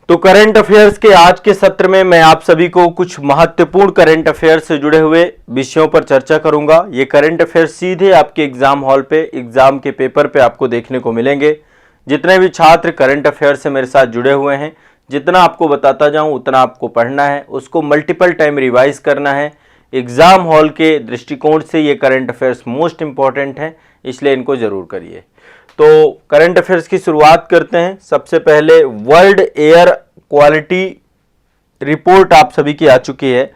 तो current affairs के आज के सत्र में मैं आप सभी को कुछ महत्वपूर्ण करंट अफेयर्स से जुड़े हुए विषयों पर चर्चा करूंगा। ये करंट अफेयर्स सीधे आपके एग्जाम हॉल पे, एग्जाम के पेपर पे आपको देखने को मिलेंगे। जितने भी छात्र करंट अफेयर्स से मेरे साथ जुड़े हुए हैं, जितना आपको बताता जाऊं उतना आपको पढ़ना है, उसको मल्टीपल टाइम रिवाइज करना है। एग्जाम हॉल के दृष्टिकोण से ये करंट अफेयर्स मोस्ट इंपॉर्टेंट हैं, इसलिए इनको जरूर करिए। तो करंट अफेयर्स की शुरुआत करते हैं। सबसे पहले वर्ल्ड एयर क्वालिटी रिपोर्ट आप सभी की आ चुकी है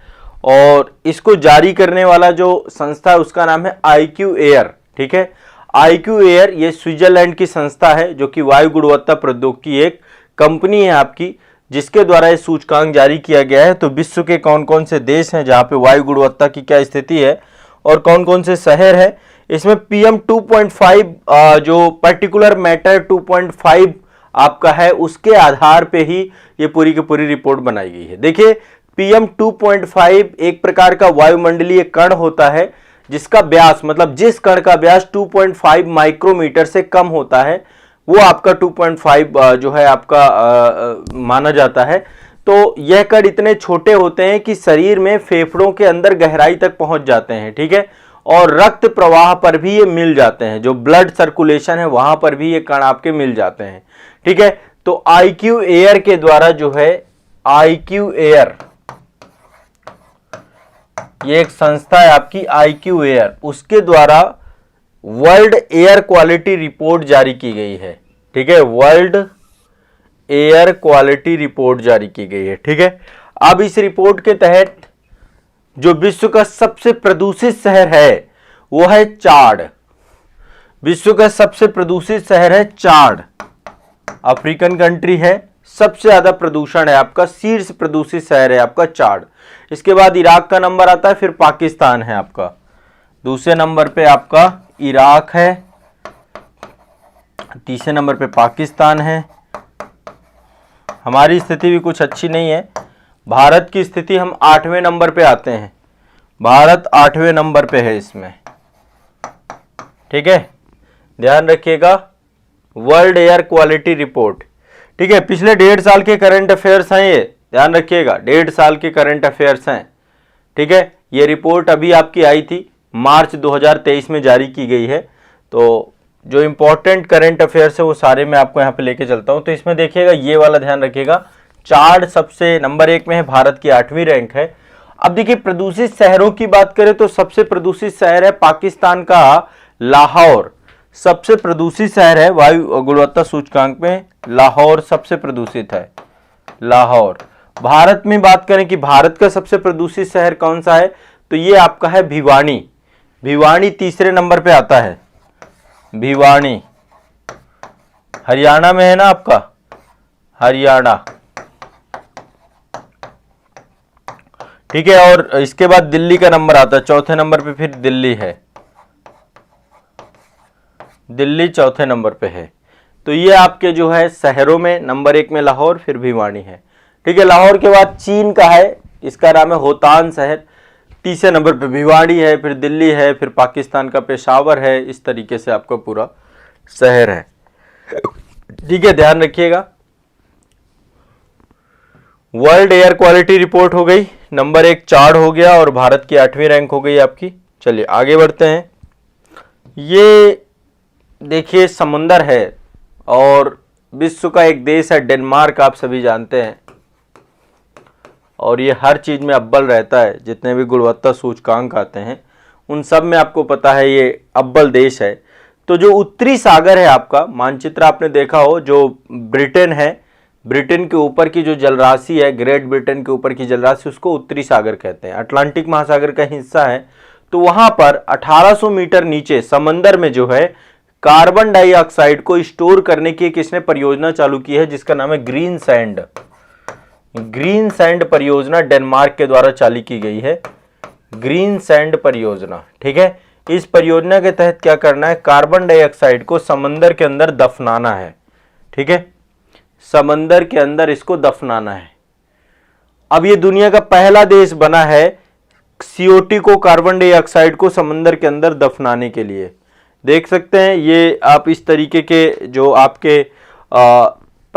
और इसको जारी करने वाला जो संस्था है उसका नाम है IQ एयर। ठीक है, IQ एयर ये स्विट्जरलैंड की संस्था है जो कि वायु गुणवत्ता प्रौद्योगिकी की एक कंपनी है आपकी, जिसके द्वारा ये सूचकांक जारी किया गया है। तो विश्व के कौन कौन से देश हैं जहां पे वायु गुणवत्ता की क्या स्थिति है और कौन कौन से शहर है, इसमें PM 2.5 जो पर्टिकुलर मैटर 2.5 आपका है, उसके आधार पे ही ये पूरी की पूरी रिपोर्ट बनाई गई है। देखिए, PM 2.5 एक प्रकार का वायुमंडलीय कण होता है जिसका व्यास, मतलब जिस कण का व्यास 2.5 माइक्रोमीटर से कम होता है वो आपका 2.5 जो है आपका माना जाता है। तो यह कण इतने छोटे होते हैं कि शरीर में, फेफड़ों के अंदर गहराई तक पहुंच जाते हैं। ठीक है, और रक्त प्रवाह पर भी ये मिल जाते हैं, जो ब्लड सर्कुलेशन है वहां पर भी ये कण आपके मिल जाते हैं। ठीक है, तो IQ एयर के द्वारा जो है, IQ एयर ये एक संस्था है आपकी IQ एयर, उसके द्वारा वर्ल्ड एयर क्वालिटी रिपोर्ट जारी की गई है। ठीक है, वर्ल्ड एयर क्वालिटी रिपोर्ट जारी की गई है। ठीक है, अब इस रिपोर्ट के तहत जो विश्व का सबसे प्रदूषित शहर है वो है चाड। विश्व का सबसे प्रदूषित शहर है चाड, अफ्रीकन कंट्री है, सबसे ज्यादा प्रदूषण है आपका, शीर्ष प्रदूषित शहर है आपका चाड। इसके बाद इराक का नंबर आता है, फिर पाकिस्तान है आपका, दूसरे नंबर पे आपका इराक है, तीसरे नंबर पे पाकिस्तान है। हमारी स्थिति भी कुछ अच्छी नहीं है, भारत की स्थिति हम 8वें नंबर पे आते हैं, भारत 8वें नंबर पे है इसमें। ठीक है, ध्यान रखिएगा, वर्ल्ड एयर क्वालिटी रिपोर्ट। ठीक है, पिछले 1.5 साल के करंट अफेयर्स हैं ये, ध्यान रखिएगा, 1.5 साल के करंट अफेयर्स हैं। ठीक है, ये रिपोर्ट अभी आपकी आई थी, मार्च 2023 में जारी की गई है। तो जो इंपॉर्टेंट करंट अफेयर्स है वो सारे मैं आपको यहाँ पे लेके चलता हूँ। तो इसमें देखिएगा, ये वाला ध्यान रखिएगा, चाड सबसे नंबर 1 में है, भारत की 8वीं रैंक है। अब देखिए, प्रदूषित शहरों की बात करें तो सबसे प्रदूषित शहर है पाकिस्तान का लाहौर, सबसे प्रदूषित शहर है वायु गुणवत्ता सूचकांक में, लाहौर सबसे प्रदूषित है, लाहौर। भारत में बात करें कि भारत का सबसे प्रदूषित शहर कौन सा है, तो ये आपका है भिवानी, भिवानी तीसरे नंबर पे आता है, भिवानी हरियाणा में है ना आपका, हरियाणा। ठीक है, और इसके बाद दिल्ली का नंबर आता है, चौथे नंबर पे फिर दिल्ली है, दिल्ली चौथे नंबर पे है। तो ये आपके जो है शहरों में नंबर 1 में लाहौर, फिर भिवानी है। ठीक है, लाहौर के बाद चीन का है, इसका नाम है होतान शहर, तीसरे नंबर पे भिवानी है, फिर दिल्ली है, फिर पाकिस्तान का पेशावर है। इस तरीके से आपका पूरा शहर है। ठीक है, ध्यान रखिएगा, वर्ल्ड एयर क्वालिटी रिपोर्ट हो गई, नंबर 1 चाड हो गया और भारत की 8वीं रैंक हो गई आपकी। चलिए आगे बढ़ते हैं। ये देखिए समुंदर है और विश्व का एक देश है डेनमार्क, आप सभी जानते हैं, और ये हर चीज में अव्वल रहता है, जितने भी गुणवत्ता सूचकांक आते हैं उन सब में आपको पता है ये अव्वल देश है। तो जो उत्तरी सागर है आपका, मानचित्र आपने देखा हो, जो ब्रिटेन है, ब्रिटेन के ऊपर की जो जलराशि है, ग्रेट ब्रिटेन के ऊपर की जलराशि, उसको उत्तरी सागर कहते हैं, अटलांटिक महासागर का हिस्सा है। तो वहां पर 1800 मीटर नीचे समंदर में जो है कार्बन डाइऑक्साइड को स्टोर करने की किसने परियोजना चालू की है, जिसका नाम है ग्रीन सैंड, ग्रीन सैंड परियोजना डेनमार्क के द्वारा चालू की गई है, ग्रीन सैंड परियोजना। ठीक है, इस परियोजना के तहत क्या करना है, कार्बन डाइऑक्साइड को समंदर के अंदर दफनाना है। ठीक है, समंदर के अंदर इसको दफनाना है। अब ये दुनिया का पहला देश बना है CO2 को, कार्बन डाइऑक्साइड को समंदर के अंदर दफनाने के लिए। देख सकते हैं ये आप इस तरीके के जो आपके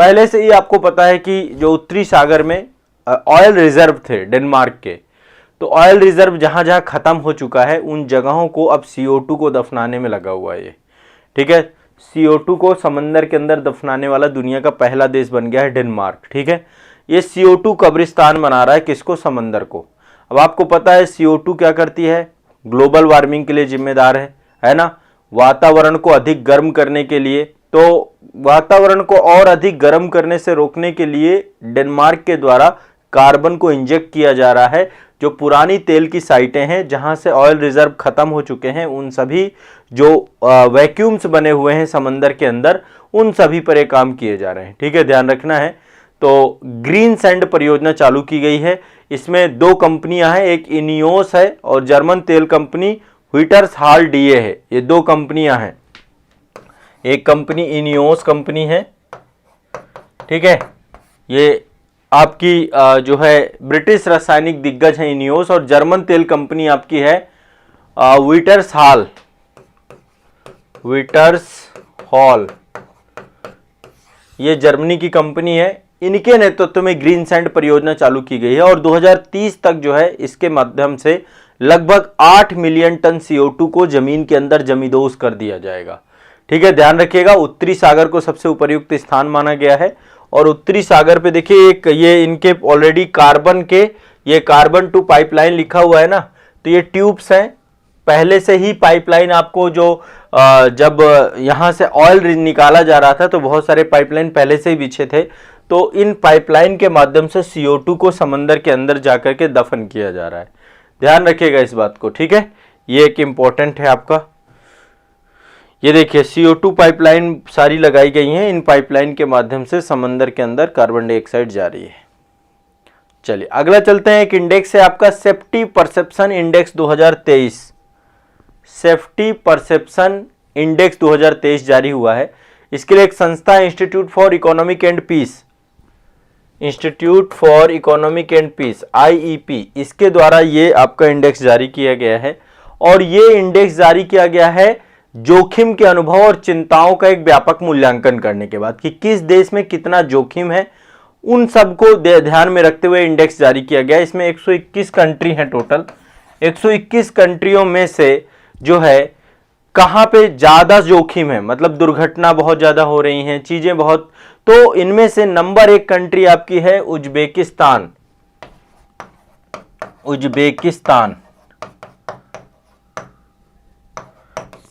पहले से ही आपको पता है कि जो उत्तरी सागर में ऑयल रिजर्व थे डेनमार्क के, तो ऑयल रिजर्व जहां जहां खत्म हो चुका है उन जगहों को अब CO2 को दफनाने में लगा हुआ है ये, ठीक है। CO2 को समंदर के अंदर दफनाने वाला दुनिया का पहला देश बन गया है डेनमार्क, ठीक है। ये CO2 कब्रिस्तान बना रहा है किसको? समंदर को। अब आपको पता है CO2 क्या करती है? ग्लोबल वार्मिंग के लिए जिम्मेदार है ना, वातावरण को अधिक गर्म करने के लिए। तो वातावरण को और अधिक गर्म करने से रोकने के लिए डेनमार्क के द्वारा कार्बन को इंजेक्ट किया जा रहा है। जो पुरानी तेल की साइटें हैं जहां से ऑयल रिजर्व खत्म हो चुके हैं, उन सभी जो वैक्यूम्स बने हुए हैं समंदर के अंदर, उन सभी पर ये काम किए जा रहे हैं, ठीक है, ध्यान रखना है। तो ग्रीन सैंड परियोजना चालू की गई है। इसमें 2 कंपनियां हैं, एक इनियोस है और जर्मन तेल कंपनी हुइटरसहाल-डीए है। ये 2 कंपनियां हैं, एक कंपनी इनियोस कंपनी है, ठीक है, ये आपकी जो है ब्रिटिश रासायनिक दिग्गज है इनियोस, और जर्मन तेल कंपनी आपकी है हुइटरसहाल, ये जर्मनी की कंपनी है। इनके नेतृत्व में ग्रीन सैंड परियोजना चालू की गई है और 2030 तक जो है इसके माध्यम से लगभग 8 मिलियन टन CO2 को जमीन के अंदर जमींदोज कर दिया जाएगा, ठीक है, ध्यान रखिएगा। उत्तरी सागर को सबसे उपयुक्त स्थान माना गया है और उत्तरी सागर पे देखिए एक ये इनके ऑलरेडी कार्बन के, ये कार्बन टू पाइपलाइन लिखा हुआ है ना, तो ये ट्यूब्स हैं। पहले से ही पाइपलाइन आपको जो जब यहाँ से ऑयल निकाला जा रहा था तो बहुत सारे पाइपलाइन पहले से ही बिछे थे, तो इन पाइपलाइन के माध्यम से CO2 को समंदर के अंदर जाकर के दफन किया जा रहा है। ध्यान रखिएगा इस बात को, ठीक है, ये एक इंपॉर्टेंट है आपका। ये देखिए CO2 पाइपलाइन सारी लगाई गई हैं, इन पाइपलाइन के माध्यम से समंदर के अंदर कार्बन डाइऑक्साइड जा रही है। चलिए अगला चलते हैं, एक इंडेक्स है आपका safety perception index 2023। Safety perception index 2023 जारी हुआ है। इसके लिए एक संस्था है Institute for Economic and Peace, Institute for Economic and Peace IEP, इसके द्वारा ये आपका इंडेक्स जारी किया गया है। और ये इंडेक्स जारी किया गया है जोखिम के अनुभव और चिंताओं का एक व्यापक मूल्यांकन करने के बाद कि किस देश में कितना जोखिम है, उन सबको ध्यान में रखते हुए इंडेक्स जारी किया गया। इसमें 121 कंट्री हैं टोटल। 121 कंट्रियों में से जो है कहां पे ज्यादा जोखिम है, मतलब दुर्घटना बहुत ज्यादा हो रही हैं, चीजें बहुत, तो इनमें से नंबर 1 कंट्री आपकी है उज्बेकिस्तान। उज्बेकिस्तान,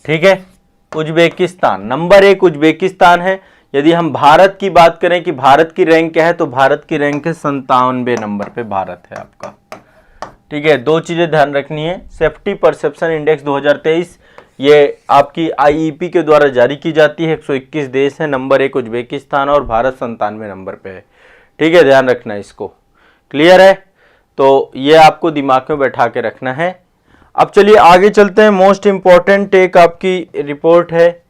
ठीक है, उज्बेकिस्तान नंबर 1 उज्बेकिस्तान है। यदि हम भारत की बात करें कि भारत की रैंक क्या है, तो भारत की रैंक है 97 नंबर पे भारत है आपका, ठीक है। 2 चीजें ध्यान रखनी है, सेफ्टी परसेप्शन इंडेक्स 2023 ये आपकी IEP के द्वारा जारी की जाती है। 121 देश है, नंबर 1 उज्बेकिस्तान और भारत 97 नंबर पे है, ठीक है, ध्यान रखना है इसको, क्लियर है। तो ये आपको दिमाग में बैठा के रखना है। अब चलिए आगे चलते हैं। मोस्ट इंपॉर्टेंट एक आपकी रिपोर्ट है,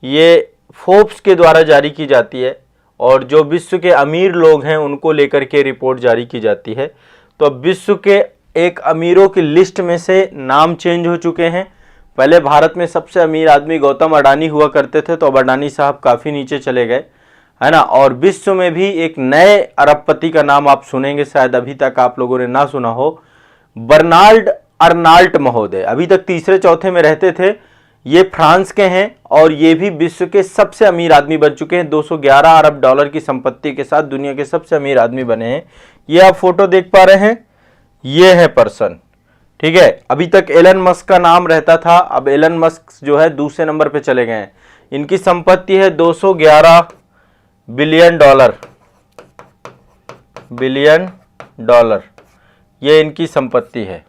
ये फोर्ब्स के द्वारा जारी की जाती है और जो विश्व के अमीर लोग हैं उनको लेकर के रिपोर्ट जारी की जाती है। तो अब विश्व के एक अमीरों की लिस्ट में से नाम चेंज हो चुके हैं। पहले भारत में सबसे अमीर आदमी गौतम अडानी हुआ करते थे, तो अब अडानी साहब काफ़ी नीचे चले गए, है ना। और विश्व में भी एक नए अरबपति का नाम आप सुनेंगे, शायद अभी तक आप लोगों ने ना सुना हो, बर्नार्ड अर्नाल्ट महोदय। अभी तक तीसरे चौथे में रहते थे। ये फ्रांस के हैं और ये भी विश्व के सबसे अमीर आदमी बन चुके हैं। 211 अरब डॉलर की संपत्ति के साथ दुनिया के सबसे अमीर आदमी बने हैं। ये आप फोटो देख पा रहे हैं, ये है पर्सन, ठीक है। अभी तक एलन मस्क का नाम रहता था, अब एलन मस्क जो है दूसरे नंबर पे चले गए हैं। इनकी संपत्ति है 211 बिलियन डॉलर, ये इनकी संपत्ति है,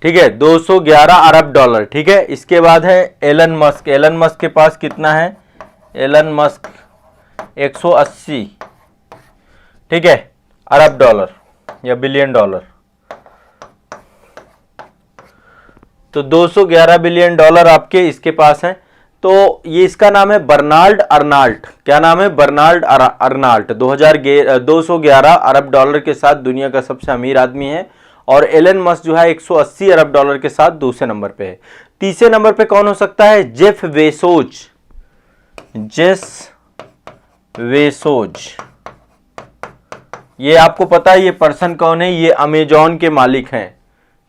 ठीक है, 211 अरब डॉलर, ठीक है। इसके बाद है एलन मस्क। एलन मस्क के पास कितना है? एलन मस्क 180, ठीक है, अरब डॉलर या बिलियन डॉलर। तो 211 बिलियन डॉलर आपके इसके पास हैं। तो ये इसका नाम है बर्नार्ड अर्नाल्ट। क्या नाम है? Bernard Arnault. 211 अरब डॉलर के साथ दुनिया का सबसे अमीर आदमी है। और एलन मस्क जो है 180 अरब डॉलर के साथ दूसरे नंबर पे है। तीसरे नंबर पे कौन हो सकता है? Jeff Bezos. बेजोस। ये आपको पता है ये पर्सन कौन है? ये अमेजॉन के मालिक हैं,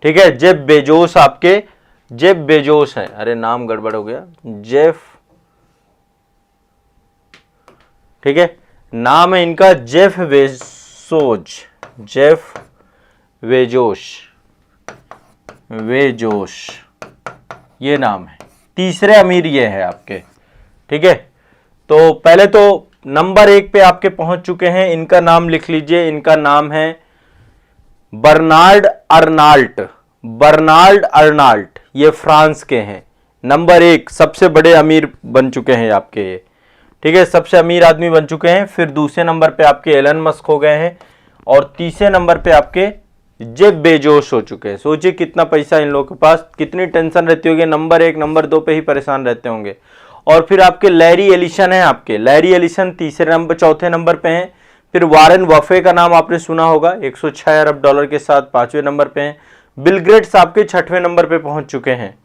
ठीक है। जेफ बेजोस, आपके जेफ बेजोस हैं। अरे नाम गड़बड़ हो गया, जेफ, ठीक है, नाम है इनका Jeff Bezos, Jeff Bezos, Bezos ये नाम है। तीसरे अमीर ये है आपके, ठीक है। तो पहले तो नंबर 1 पे आपके पहुंच चुके हैं, इनका नाम लिख लीजिए, इनका नाम है बर्नार्ड अर्नाल्ट। बर्नार्ड अर्नाल्ट ये फ्रांस के हैं। नंबर 1 सबसे बड़े अमीर बन चुके हैं आपके ये, ठीक है, सबसे अमीर आदमी बन चुके हैं। फिर दूसरे नंबर पे आपके एलन मस्क हो गए हैं और तीसरे नंबर पे आपके जेफ बेजोस हो चुके हैं। सोचिए कितना पैसा इन लोगों के पास, कितनी टेंशन रहती होगी, नंबर 1 नंबर 2 पे ही परेशान रहते होंगे। और फिर आपके लैरी एलिसन है, आपके लैरी एलिसन तीसरे नंबर, चौथे नंबर पे हैं। फिर वारेन बफे का नाम आपने सुना होगा, 106 अरब डॉलर के साथ 5वें नंबर पे हैं। बिल गेट्स आपके 6वें नंबर पे पहुंच चुके हैं।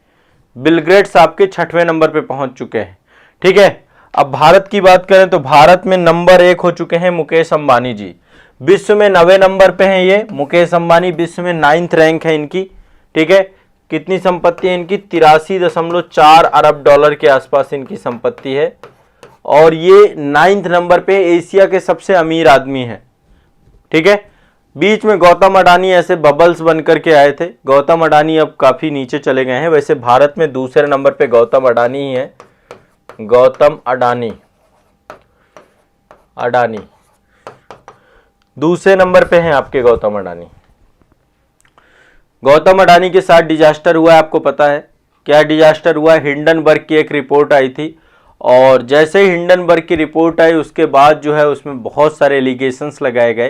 बिल गेट्स आपके 6वें नंबर पे पहुंच चुके हैं, ठीक है। अब भारत की बात करें तो भारत में नंबर 1 हो चुके हैं मुकेश अंबानी जी। विश्व में 9वें नंबर पे हैं ये मुकेश अंबानी, विश्व में 9th रैंक है इनकी, ठीक है। कितनी संपत्ति है इनकी? 83.4 अरब डॉलर के आसपास इनकी संपत्ति है। और ये 9th नंबर पे एशिया के सबसे अमीर आदमी हैं, ठीक है। बीच में गौतम अडानी ऐसे बबल्स बन करके आए थे। गौतम अडानी अब काफी नीचे चले गए हैं। वैसे भारत में दूसरे नंबर पे गौतम अडानी ही है, गौतम अडानी, अडानी दूसरे नंबर पे हैं आपके गौतम अडानी। गौतम अडानी के साथ डिजास्टर हुआ है, आपको पता है क्या डिजास्टर हुआ? हिंडनबर्ग की एक रिपोर्ट आई थी और जैसे ही हिंडनबर्ग की रिपोर्ट आई उसके बाद जो है उसमें बहुत सारे एलिगेशंस लगाए गए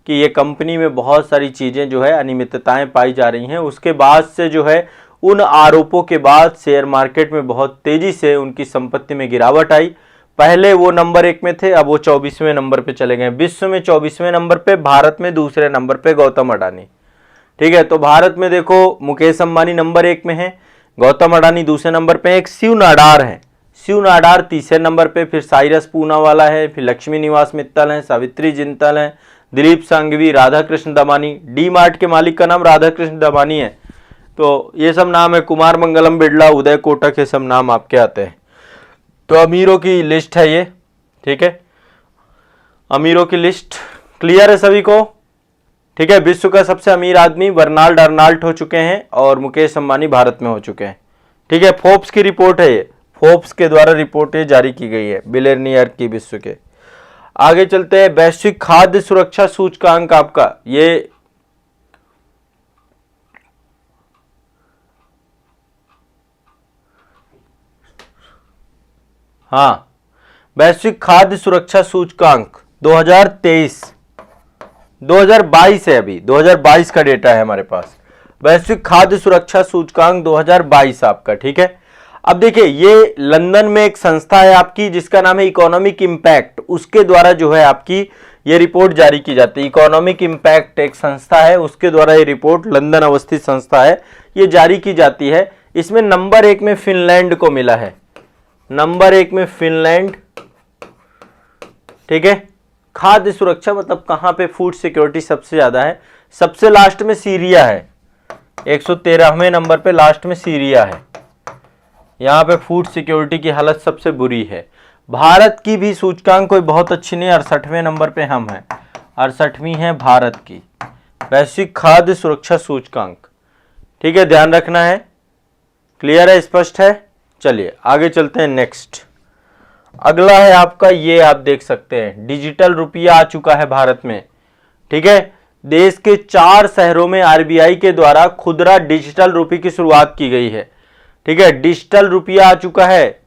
कि ये कंपनी में बहुत सारी चीज़ें जो है अनियमितताएं पाई जा रही हैं। उसके बाद से जो है उन आरोपों के बाद शेयर मार्केट में बहुत तेज़ी से उनकी संपत्ति में गिरावट आई। पहले वो नंबर 1 में थे, अब वो 24वें नंबर पे चले गए। विश्व में 24वें नंबर पे, भारत में दूसरे नंबर पे गौतम अडानी, ठीक है। तो भारत में देखो मुकेश अंबानी नंबर 1 में है, गौतम अडानी दूसरे नंबर पे, एक शिव नाडार है, शिव नाडार तीसरे नंबर पे, फिर साइरस पूनावाला है, फिर लक्ष्मी निवास मित्तल है, सावित्री जिंतल है, दिलीप सांघवी, राधा कृष्ण दमानी। डी मार्ट के मालिक का नाम राधा कृष्ण दमानी है। तो ये सब नाम है, कुमार मंगलम बिरला, उदय कोटक, ये सब नाम आपके आते हैं। तो अमीरों की लिस्ट है ये, ठीक है, अमीरों की लिस्ट क्लियर है सभी को, ठीक है। विश्व का सबसे अमीर आदमी बर्नार्ड अर्नाल्ट हो चुके हैं और मुकेश अंबानी भारत में हो चुके हैं, ठीक है। फोर्ब्स की रिपोर्ट है ये, फोर्ब्स के द्वारा रिपोर्ट ये जारी की गई है बिलियनियर की विश्व के। आगे चलते हैं, वैश्विक खाद्य सुरक्षा सूचकांक आपका ये हाँ, वैश्विक खाद्य सुरक्षा सूचकांक 2023, 2022 है, अभी 2022 का डेटा है हमारे पास। वैश्विक खाद्य सुरक्षा सूचकांक 2022 आपका, ठीक है। अब देखिए ये लंदन में एक संस्था है आपकी जिसका नाम है इकोनॉमिक इम्पैक्ट, उसके द्वारा जो है आपकी ये रिपोर्ट जारी की जाती है। इकोनॉमिक इम्पैक्ट एक संस्था है, उसके द्वारा ये रिपोर्ट, लंदन अवस्थित संस्था है, ये जारी की जाती है। इसमें नंबर 1 में फिनलैंड को मिला है, नंबर 1 में फिनलैंड, ठीक है। खाद्य सुरक्षा मतलब कहां पे फूड सिक्योरिटी सबसे ज्यादा है। सबसे लास्ट में सीरिया है, 113वें नंबर पे लास्ट में सीरिया है। यहाँ पे फूड सिक्योरिटी की हालत सबसे बुरी है। भारत की भी सूचकांक कोई बहुत अच्छी नहीं, 68वें नंबर पे हम हैं, 68वीं है भारत की वैश्विक खाद्य सुरक्षा सूचकांक, ठीक है, ध्यान रखना है। क्लियर है, स्पष्ट है? चलिए आगे चलते हैं। नेक्स्ट अगला है आपका, ये आप देख सकते हैं डिजिटल रुपया आ चुका है भारत में, ठीक है। देश के 4 शहरों में आरबीआई के द्वारा खुदरा डिजिटल रुपये की शुरुआत की गई है, ठीक है। डिजिटल रुपया आ चुका है,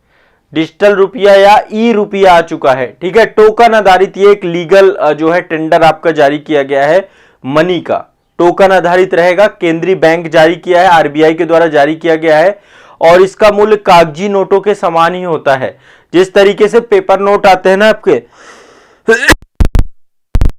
डिजिटल रुपया या ई रुपया आ चुका है, ठीक है। टोकन आधारित ये एक लीगल जो है टेंडर आपका जारी किया गया है मनी का, टोकन आधारित रहेगा, केंद्रीय बैंक जारी किया है, आरबीआई के द्वारा जारी किया गया है और इसका मूल्य कागजी नोटों के समान ही होता है। जिस तरीके से पेपर नोट आते हैं ना आपके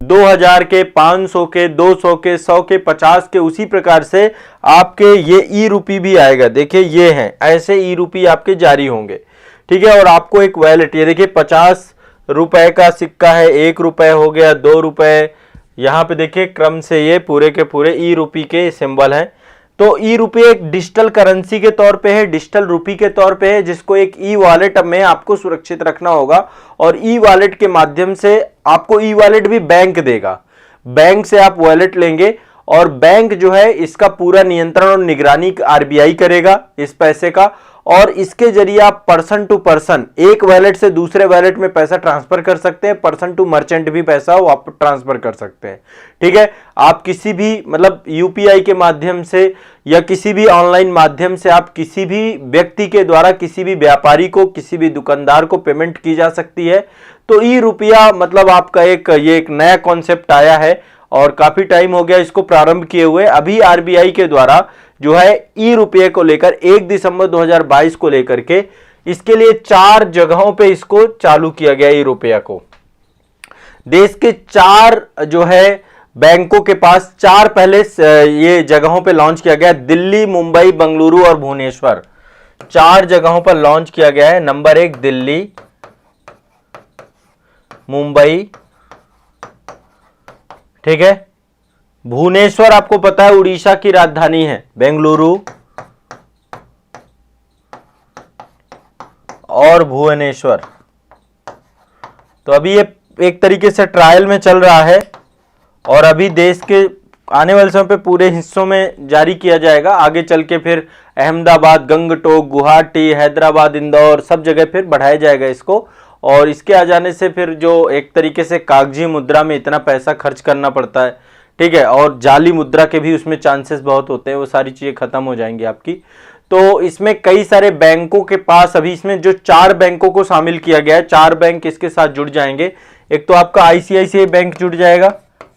2000 के, 500 के, 200 के, 100 के, 50 के, उसी प्रकार से आपके ये ई रुपी भी आएगा। देखिए ये हैं, ऐसे ई रुपी आपके जारी होंगे, ठीक है। और आपको एक वैलेट, ये देखिए 50 रुपए का सिक्का है, 1 रुपए हो गया, 2 रुपए, यहाँ पे देखिए क्रम से ये पूरे के पूरे ई रूपी के सिंबल हैं। तो ई रूपी एक डिजिटल करेंसी के तौर पे है, डिजिटल रूपी के तौर पे है, जिसको एक ई वॉलेट में आपको सुरक्षित रखना होगा और ई वॉलेट के माध्यम से आपको ई वॉलेट भी बैंक देगा। बैंक से आप वॉलेट लेंगे और बैंक जो है इसका पूरा नियंत्रण और निगरानी आरबीआई करेगा इस पैसे का, और इसके जरिए आप पर्सन टू पर्सन एक वॉलेट से दूसरे वॉलेट में पैसा ट्रांसफर कर सकते हैं, पर्सन टू मर्चेंट भी पैसा वो आप ट्रांसफर कर सकते हैं। ठीक है, आप किसी भी मतलब यूपीआई के माध्यम से या किसी भी ऑनलाइन माध्यम से आप किसी भी व्यक्ति के द्वारा किसी भी व्यापारी को, किसी भी दुकानदार को पेमेंट की जा सकती है। तो ई रुपया मतलब आपका ये एक नया कॉन्सेप्ट आया है और काफी टाइम हो गया इसको प्रारंभ किए हुए। अभी आरबीआई के द्वारा जो है ई रुपये को लेकर 1 दिसंबर 2022 को लेकर के इसके लिए 4 जगहों पे इसको चालू किया गया ई रुपया को। देश के 4 जो है बैंकों के पास 4 पहले ये जगहों पे लॉन्च किया गया, दिल्ली, मुंबई, बेंगलुरु और भुवनेश्वर, 4 जगहों पर लॉन्च किया गया है। नंबर 1 दिल्ली, मुंबई, ठीक है, भुवनेश्वर आपको पता है उड़ीसा की राजधानी है, बेंगलुरु और भुवनेश्वर। तो अभी ये एक तरीके से ट्रायल में चल रहा है और अभी देश के आने वाले समय पे पूरे हिस्सों में जारी किया जाएगा। आगे चल के फिर अहमदाबाद, गंगटोक, गुवाहाटी, हैदराबाद, इंदौर सब जगह फिर बढ़ाया जाएगा इसको। और इसके आ जाने से फिर जो एक तरीके से कागजी मुद्रा में इतना पैसा खर्च करना पड़ता है, ठीक है, और जाली मुद्रा के भी उसमें चांसेस बहुत होते हैं, वो सारी चीजें खत्म हो जाएंगी आपकी। तो इसमें कई सारे बैंकों के पास अभी इसमें जो 4 बैंकों को शामिल किया गया है, 4 बैंक इसके साथ जुड़ जाएंगे। एक तो आपका आईसीआईसीआई बैंक जुड़ जाएगा,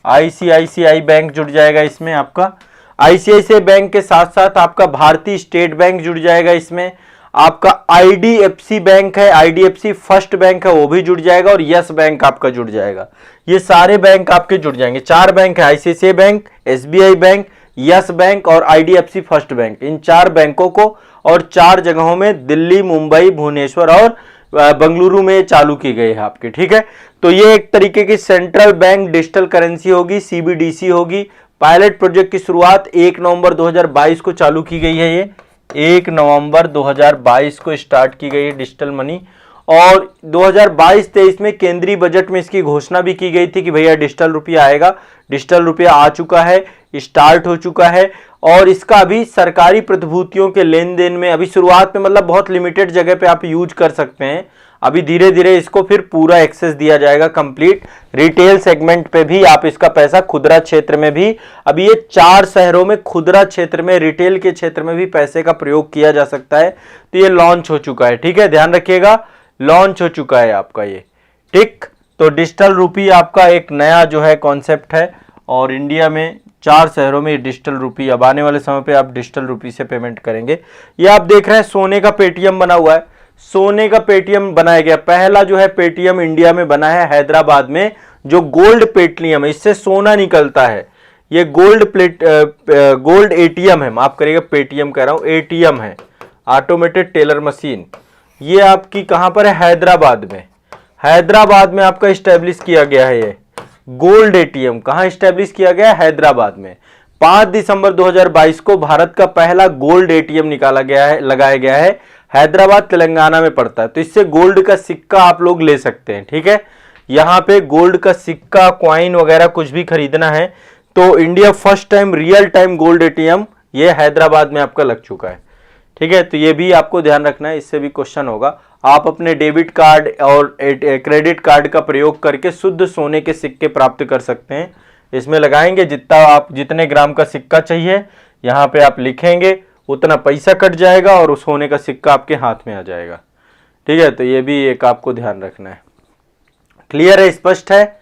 आईसीआईसीआई बैंक जुड़ जाएगा इसमें आपका। आईसीआईसीआई बैंक के साथ साथ आपका भारतीय स्टेट बैंक जुड़ जाएगा इसमें। आपका आईडीएफसी बैंक है, आईडीएफसी फर्स्ट बैंक है, वो भी जुड़ जाएगा और यस बैंक आपका जुड़ जाएगा। ये सारे बैंक आपके जुड़ जाएंगे। 4 बैंक है, ICICI bank, SBI bank, yes bank और आईडीएफसी फर्स्ट बैंक। इन 4 बैंकों को और 4 जगहों में दिल्ली, मुंबई, भुवनेश्वर और बेंगलुरु में चालू की गई है आपकी। ठीक है, तो ये एक तरीके की सेंट्रल बैंक डिजिटल करेंसी होगी, सीबीडीसी होगी। पायलट प्रोजेक्ट की शुरुआत 1 नवंबर 2022 को चालू की गई है। ये 1 नवंबर 2022 को स्टार्ट की गई है डिजिटल मनी और 2022-23 में केंद्रीय बजट में इसकी घोषणा भी की गई थी कि भैया डिजिटल रुपया आएगा। डिजिटल रुपया आ चुका है, स्टार्ट हो चुका है और इसका अभी सरकारी प्रतिभूतियों के लेन देन में अभी शुरुआत में मतलब बहुत लिमिटेड जगह पे आप यूज कर सकते हैं। अभी धीरे धीरे इसको फिर पूरा एक्सेस दिया जाएगा कंप्लीट। रिटेल सेगमेंट पे भी आप इसका पैसा, खुदरा क्षेत्र में भी, अभी ये 4 शहरों में खुदरा क्षेत्र में, रिटेल के क्षेत्र में भी पैसे का प्रयोग किया जा सकता है। तो ये लॉन्च हो चुका है, ठीक है, ध्यान रखिएगा, लॉन्च हो चुका है आपका ये। ठीक, तो डिजिटल रूपी आपका एक नया जो है कॉन्सेप्ट है और इंडिया में 4 शहरों में डिजिटल रूपी, अब आने वाले समय पे आप डिजिटल रूपी से पेमेंट करेंगे। ये आप देख रहे हैं सोने का पेटीएम बना हुआ है, सोने का पेटीएम बनाया गया। पहला जो है पेटीएम इंडिया में बना है हैदराबाद में, जो गोल्ड पेटीएम है, इससे सोना निकलता है। ये गोल्ड एटीएम है, माफ करिएगा पेटीएम कह रहा हूं, एटीएम है, ऑटोमेटेड टेलर मशीन। ये आपकी कहां पर है? हैदराबाद में। हैदराबाद में आपका स्टैब्लिश किया गया है ये गोल्ड एटीएम। कहां स्टैब्लिश किया गया? हैदराबाद में। 5 दिसंबर 2022 को भारत का पहला गोल्ड एटीएम निकाला गया है, लगाया गया है। हैदराबाद तेलंगाना में पड़ता है। तो इससे गोल्ड का सिक्का आप लोग ले सकते हैं, ठीक है। यहाँ पे गोल्ड का सिक्का, क्वाइन वगैरह कुछ भी खरीदना है तो India first time real time gold ATM ये हैदराबाद में आपका लग चुका है, ठीक है। तो ये भी आपको ध्यान रखना है, इससे भी क्वेश्चन होगा। आप अपने डेबिट कार्ड और क्रेडिट कार्ड का प्रयोग करके शुद्ध सोने के सिक्के प्राप्त कर सकते हैं। इसमें लगाएंगे जितने ग्राम का सिक्का चाहिए, यहाँ पे आप लिखेंगे, उतना पैसा कट जाएगा और उस सोने का सिक्का आपके हाथ में आ जाएगा, ठीक है। तो ये भी एक आपको ध्यान रखना है। क्लियर है, स्पष्ट है।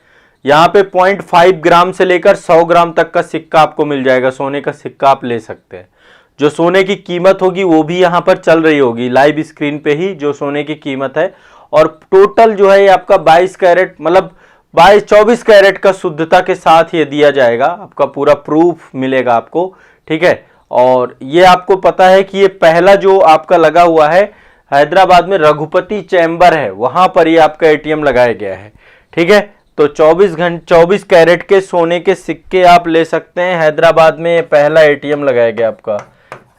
यहाँ पे 0.5 ग्राम से लेकर 100 ग्राम तक का सिक्का आपको मिल जाएगा, सोने का सिक्का आप ले सकते हैं। जो सोने की कीमत होगी वो भी यहाँ पर चल रही होगी लाइव स्क्रीन पे ही, जो सोने की कीमत है। और टोटल जो है ये आपका 22 कैरेट मतलब 24 कैरेट का शुद्धता के साथ ये दिया जाएगा, आपका पूरा प्रूफ मिलेगा आपको, ठीक है। और ये आपको पता है कि ये पहला जो आपका लगा हुआ है हैदराबाद में रघुपति चैम्बर है, वहां पर ये आपका एटीएम लगाया गया है। ठीक है, तो 24 कैरेट के सोने के सिक्के आप ले सकते हैं। हैदराबाद में पहला एटीएम लगाया गया आपका,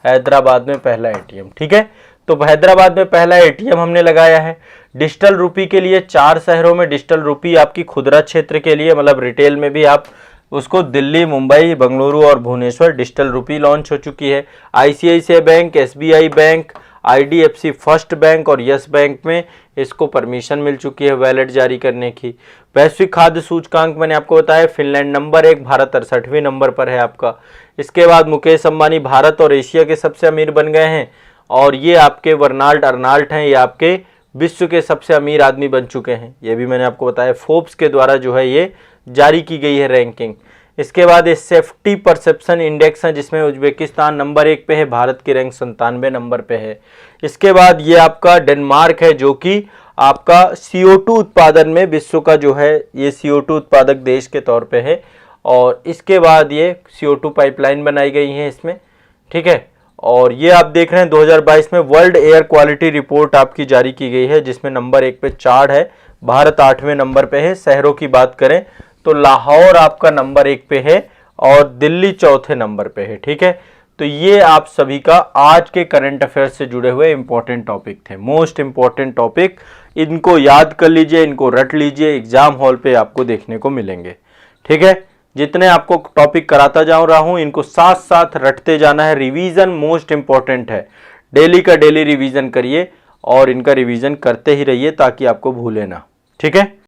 हैदराबाद में पहला एटीएम। ठीक है, तो हैदराबाद में पहला एटीएम हमने लगाया है। डिजिटल रुपी के लिए 4 शहरों में डिजिटल रुपी आपकी खुदरा क्षेत्र के लिए, मतलब रिटेल में भी आप उसको, दिल्ली, मुंबई, बेंगलुरु और भुवनेश्वर डिजिटल रुपी लॉन्च हो चुकी है। ICICI bank, SBI bank, IDFC first bank और यस बैंक में इसको परमिशन मिल चुकी है वैलेट जारी करने की। वैश्विक खाद्य सूचकांक मैंने आपको बताया, फिनलैंड नंबर 1, भारत 68वें नंबर पर है आपका। इसके बाद मुकेश अंबानी भारत और एशिया के सबसे अमीर बन गए हैं, और ये आपके बर्नार्ड अर्नाल्ट हैं, ये आपके विश्व के सबसे अमीर आदमी बन चुके हैं। ये भी मैंने आपको बताया, फोर्ब्स के द्वारा जो है ये जारी की गई है रैंकिंग। इसके बाद ये सेफ्टी परसेप्शन इंडेक्स है, जिसमें उज्बेकिस्तान नंबर 1 पे है, भारत की रैंक 97 नंबर पे है। इसके बाद ये आपका डेनमार्क है, जो कि आपका CO2 उत्पादन में विश्व का जो है ये CO2 उत्पादक देश के तौर पे है। और इसके बाद ये CO2 पाइपलाइन बनाई गई है इसमें। ठीक है, और ये आप देख रहे हैं 2022 में वर्ल्ड एयर क्वालिटी रिपोर्ट आपकी जारी की गई है, जिसमें नंबर 1 पे चार्ट है, भारत 8वें नंबर पे है। शहरों की बात करें तो लाहौर आपका नंबर 1 पे है और दिल्ली 4थे नंबर पे है। ठीक है, तो ये आप सभी का आज के करंट अफेयर्स से जुड़े हुए इंपॉर्टेंट टॉपिक थे, मोस्ट इंपॉर्टेंट टॉपिक। इनको याद कर लीजिए, इनको रट लीजिए, एग्जाम हॉल पे आपको देखने को मिलेंगे। ठीक है, जितने आपको टॉपिक कराता जा रहा हूं इनको साथ साथ रटते जाना है। रिवीजन मोस्ट इंपॉर्टेंट है, डेली का डेली रिवीजन करिए और इनका रिवीजन करते ही रहिए ताकि आपको भूले ना। ठीक है।